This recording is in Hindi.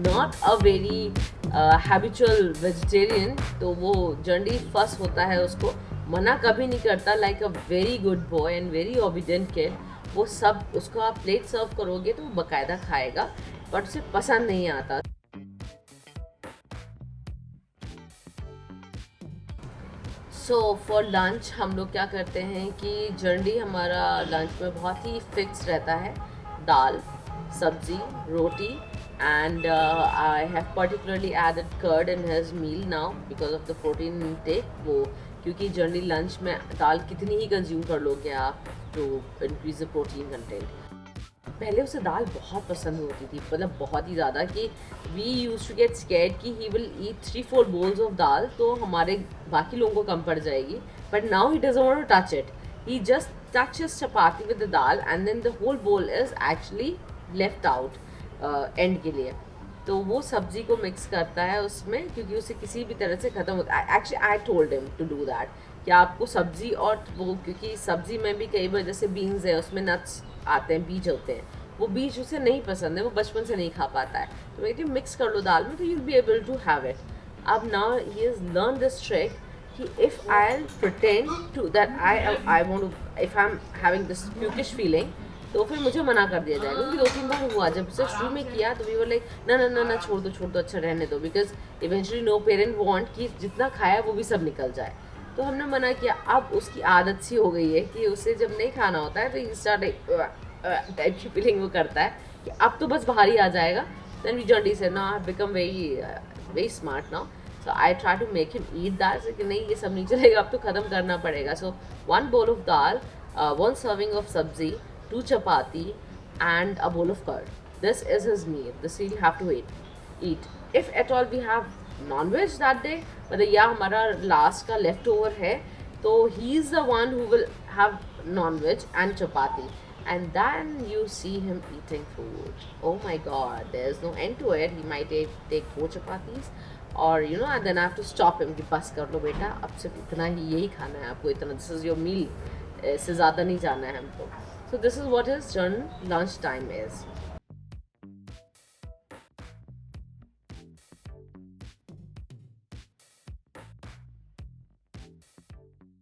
Not a very habitual vegetarian, तो वो जनरली फर्स्ट होता है, उसको मना कभी नहीं करता, like a very good boy and very obedient kid. वो सब उसको आप प्लेट सर्व करोगे तो वो बाकायदा खाएगा, बट उसे पसंद नहीं आता। सो फॉर लंच हम लोग क्या करते हैं कि जनरली हमारा लंच में बहुत ही फिक्स रहता है, दाल, सब्जी, रोटी, and I have particularly added curd in his meal now because of the protein intake. वो क्योंकि जनरली लंच में दाल कितनी ही कंज्यूम कर लोगे आप to increase the protein content. पहले उसे दाल बहुत पसंद होती थी, मतलब बहुत ही ज़्यादा, कि we use to get scared कि he will eat 3-4 bowls of dal तो हमारे बाकी लोगों को कम पड़ जाएगी। But now he doesn't want to touch it, he just touches chapati with the dal and then the whole bowl is actually left out and के लिए। तो वो सब्जी को मिक्स करता है उसमें, क्योंकि उसे किसी भी तरह से ख़त्म होता है। Actually I told him to do that कि आपको सब्जी और वो, क्योंकि सब्जी में भी कई बार जैसे बीन्स है उसमें नट्स आते हैं, बीज होते हैं, वो बीज उसे नहीं पसंद है, वो बचपन से नहीं खा पाता है। तो मैं कहती हूँ मिक्स कर लो दाल में तो you'll be able to have it. अब now he is learn this trick कि if I pretend to that I want to, if I am having this pukish feeling, तो फिर मुझे मना कर दिया जाएगा। क्योंकि 2-3 बार हुआ, जब से शुरू में किया तो वी वर लाइक ना ना ना ना, छोड़ दो अच्छा रहने दो, because eventually no parent want कि जितना खाया वो भी सब निकल जाए। तो हमने मना किया। अब उसकी आदत सी हो गई है कि उसे जब नहीं खाना होता है तो इस टाइप की फीलिंग वो करता है कि अब तो बस बाहर ही आ जाएगा। देन वी जर्नी से ना become very very smart now. So I try to make him eat that कि नहीं ये सब नहीं चलेगा, अब तो ख़त्म करना पड़ेगा। सो 1 bowl of dal, 1 serving of sabzi, 2 chapati, and a bowl of curd. This is his meal. This he'll have to eat. If at all we have non-veg that day, मतलब या हमारा लास्ट का लेफ्ट ओवर है, तो he is the one who will have non-veg and chapati. And then you see him eating food. Oh my god, there's no end to it. He might take 4 chapatis, or you know, and then I have to stop him कि बस कर लो बेटा, अब सिर्फ इतना ही, यही खाना है आपको, इतना, दिस इज़ योर मील, इससे ज़्यादा नहीं जाना है हमको। So this is what his lunch time is.